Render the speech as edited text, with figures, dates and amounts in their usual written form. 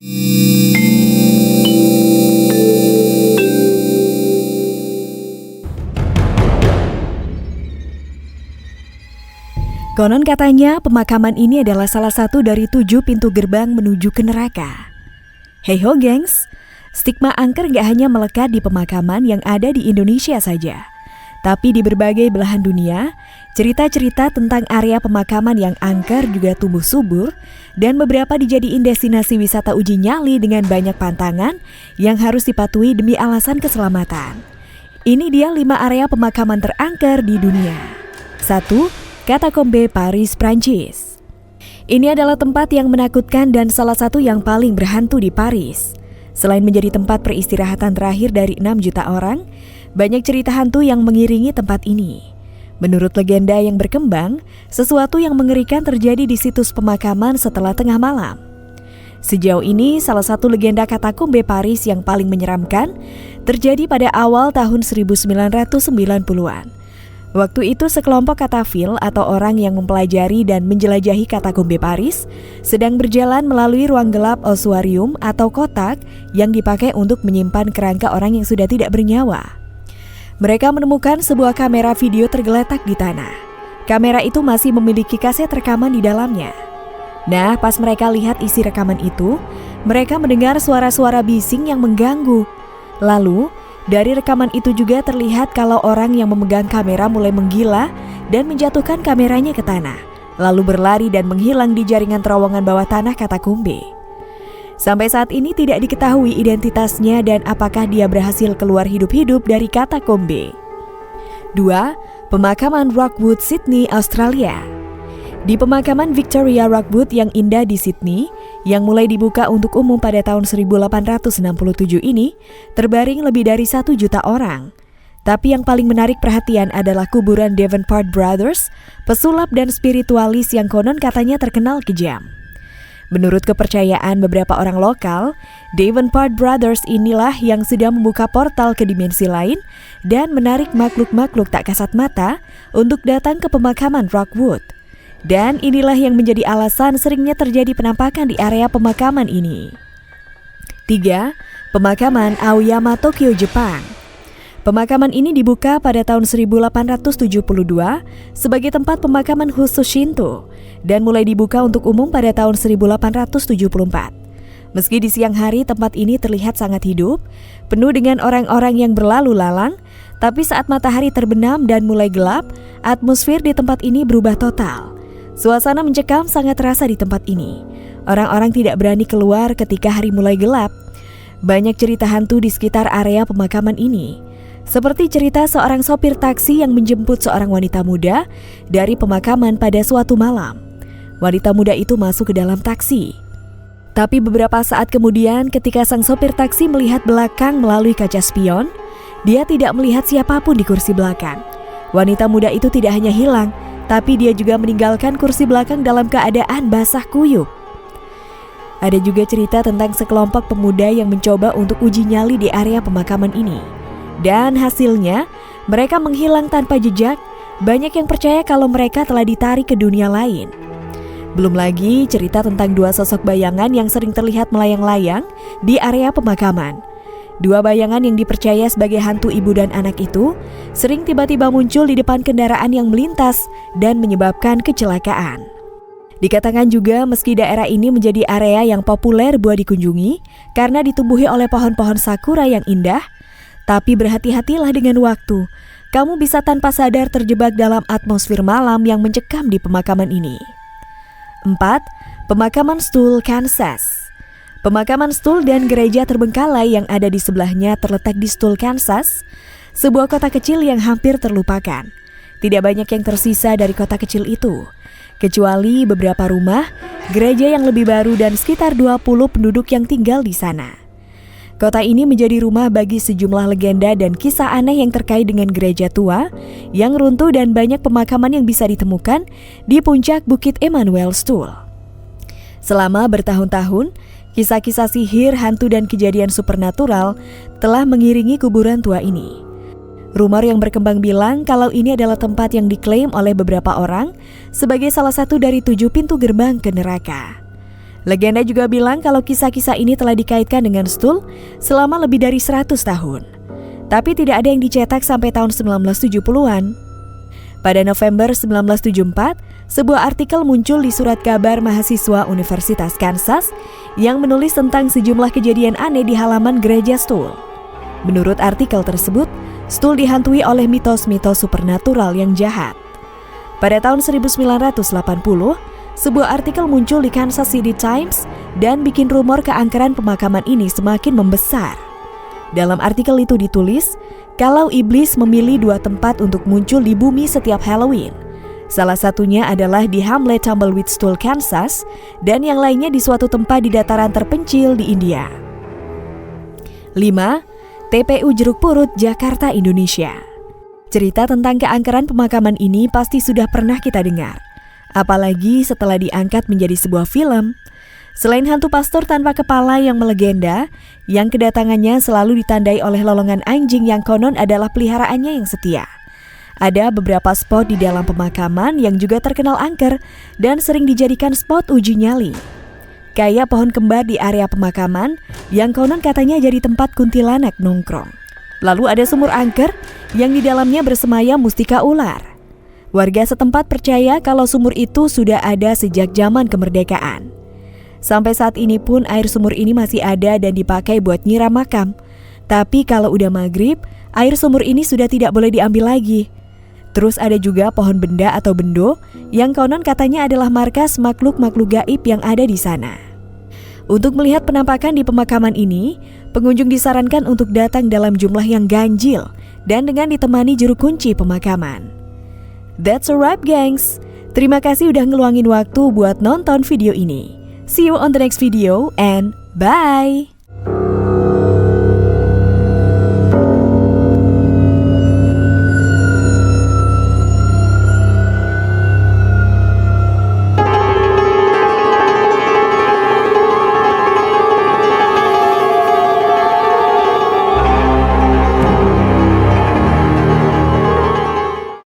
Konon katanya pemakaman ini adalah salah satu dari 7 pintu gerbang menuju ke neraka. Hey ho gengs, stigma angker gak hanya melekat di pemakaman yang ada di Indonesia saja. Tapi di berbagai belahan dunia, cerita-cerita tentang area pemakaman yang angker juga tumbuh subur dan beberapa dijadiin destinasi wisata uji nyali dengan banyak pantangan yang harus dipatuhi demi alasan keselamatan. Ini dia 5 area pemakaman terangker di dunia. 1. Katakombe Paris, Prancis. Ini adalah tempat yang menakutkan dan salah satu yang paling berhantu di Paris. Selain menjadi tempat peristirahatan terakhir dari 6 juta orang, banyak cerita hantu yang mengiringi tempat ini. Menurut legenda yang berkembang, sesuatu yang mengerikan terjadi di situs pemakaman setelah tengah malam. Sejauh ini, salah satu legenda Katakombe Paris yang paling menyeramkan terjadi pada awal tahun 1990-an. Waktu itu sekelompok katafil atau orang yang mempelajari dan menjelajahi Katakombe Paris sedang berjalan melalui ruang gelap ossuarium atau kotak yang dipakai untuk menyimpan kerangka orang yang sudah tidak bernyawa. Mereka menemukan sebuah kamera video tergeletak di tanah. Kamera itu masih memiliki kaset rekaman di dalamnya. Nah, pas mereka lihat isi rekaman itu, mereka mendengar suara-suara bising yang mengganggu. Lalu, dari rekaman itu juga terlihat kalau orang yang memegang kamera mulai menggila dan menjatuhkan kameranya ke tanah, lalu berlari dan menghilang di jaringan terowongan bawah tanah Katakombe. Sampai saat ini tidak diketahui identitasnya dan apakah dia berhasil keluar hidup-hidup dari Katakombe. 2. Pemakaman Rockwood, Sydney, Australia. Di pemakaman Victoria Rockwood yang indah di Sydney, yang mulai dibuka untuk umum pada tahun 1867 ini, terbaring lebih dari 1 juta orang. Tapi yang paling menarik perhatian adalah kuburan Davenport Brothers, pesulap dan spiritualis yang konon katanya terkenal kejam. Menurut kepercayaan beberapa orang lokal, Davenport Brothers inilah yang sudah membuka portal ke dimensi lain dan menarik makhluk-makhluk tak kasat mata untuk datang ke pemakaman Rockwood. Dan inilah yang menjadi alasan seringnya terjadi penampakan di area pemakaman ini. 3. Pemakaman Aoyama, Tokyo, Jepang. Pemakaman ini dibuka pada tahun 1872 sebagai tempat pemakaman khusus Shinto dan mulai dibuka untuk umum pada tahun 1874. Meski di siang hari tempat ini terlihat sangat hidup, penuh dengan orang-orang yang berlalu lalang, tapi saat matahari terbenam dan mulai gelap, atmosfer di tempat ini berubah total. Suasana mencekam sangat terasa di tempat ini. Orang-orang tidak berani keluar ketika hari mulai gelap. Banyak cerita hantu di sekitar area pemakaman ini. Seperti cerita seorang sopir taksi yang menjemput seorang wanita muda dari pemakaman pada suatu malam. Wanita muda itu masuk ke dalam taksi. Tapi beberapa saat kemudian ketika sang sopir taksi melihat belakang melalui kaca spion, dia tidak melihat siapapun di kursi belakang. Wanita muda itu tidak hanya hilang, tapi dia juga meninggalkan kursi belakang dalam keadaan basah kuyup. Ada juga cerita tentang sekelompok pemuda yang mencoba untuk uji nyali di area pemakaman ini. Dan hasilnya, mereka menghilang tanpa jejak. Banyak yang percaya kalau mereka telah ditarik ke dunia lain. Belum lagi cerita tentang 2 sosok bayangan yang sering terlihat melayang-layang di area pemakaman. 2 bayangan yang dipercaya sebagai hantu ibu dan anak itu sering tiba-tiba muncul di depan kendaraan yang melintas dan menyebabkan kecelakaan. Dikatakan juga meski daerah ini menjadi area yang populer buat dikunjungi karena ditumbuhi oleh pohon-pohon sakura yang indah, tapi berhati-hatilah dengan waktu. Kamu bisa tanpa sadar terjebak dalam atmosfer malam yang mencekam di pemakaman ini. 4. Pemakaman Stull, Kansas. Pemakaman Stull dan gereja terbengkalai yang ada di sebelahnya terletak di Stull, Kansas, sebuah kota kecil yang hampir terlupakan. Tidak banyak yang tersisa dari kota kecil itu, kecuali beberapa rumah, gereja yang lebih baru dan sekitar 20 penduduk yang tinggal di sana. Kota ini menjadi rumah bagi sejumlah legenda dan kisah aneh yang terkait dengan gereja tua yang runtuh dan banyak pemakaman yang bisa ditemukan di puncak Bukit Emmanuel Stull. Selama bertahun-tahun, kisah-kisah sihir, hantu dan kejadian supernatural telah mengiringi kuburan tua ini. Rumor yang berkembang bilang kalau ini adalah tempat yang diklaim oleh beberapa orang sebagai salah satu dari 7 pintu gerbang ke neraka. Legenda juga bilang kalau kisah-kisah ini telah dikaitkan dengan Stool selama lebih dari 100 tahun. Tapi tidak ada yang dicetak sampai tahun 1970-an. Pada November 1974, sebuah artikel muncul di surat kabar mahasiswa Universitas Kansas yang menulis tentang sejumlah kejadian aneh di halaman gereja Stool. Menurut artikel tersebut, Stool dihantui oleh mitos-mitos supernatural yang jahat. Pada tahun 1980, sebuah artikel muncul di Kansas City Times dan bikin rumor keangkeran pemakaman ini semakin membesar. Dalam artikel itu ditulis, kalau iblis memilih 2 tempat untuk muncul di bumi setiap Halloween. Salah satunya adalah di Hamlet Tumbleweed Stool, Kansas, dan yang lainnya di suatu tempat di dataran terpencil di India. 5. TPU Jeruk Purut, Jakarta, Indonesia. Cerita tentang keangkeran pemakaman ini pasti sudah pernah kita dengar. Apalagi setelah diangkat menjadi sebuah film. Selain hantu pastor tanpa kepala yang melegenda, yang kedatangannya selalu ditandai oleh lolongan anjing yang konon adalah peliharaannya yang setia. Ada beberapa spot di dalam pemakaman yang juga terkenal angker dan sering dijadikan spot uji nyali. Kayak pohon kembar di area pemakaman yang konon katanya jadi tempat kuntilanak nongkrong. Lalu ada sumur angker yang di dalamnya bersemayam mustika ular. Warga setempat percaya kalau sumur itu sudah ada sejak zaman kemerdekaan. Sampai saat ini pun air sumur ini masih ada dan dipakai buat nyiram makam. Tapi kalau udah maghrib, air sumur ini sudah tidak boleh diambil lagi. Terus ada juga pohon benda atau bendo yang konon katanya adalah markas makhluk-makhluk gaib yang ada di sana. Untuk melihat penampakan di pemakaman ini, pengunjung disarankan untuk datang dalam jumlah yang ganjil dan dengan ditemani juru kunci pemakaman. That's a wrap, gengs. Terima kasih udah ngeluangin waktu buat nonton video ini. See you on the next video and bye!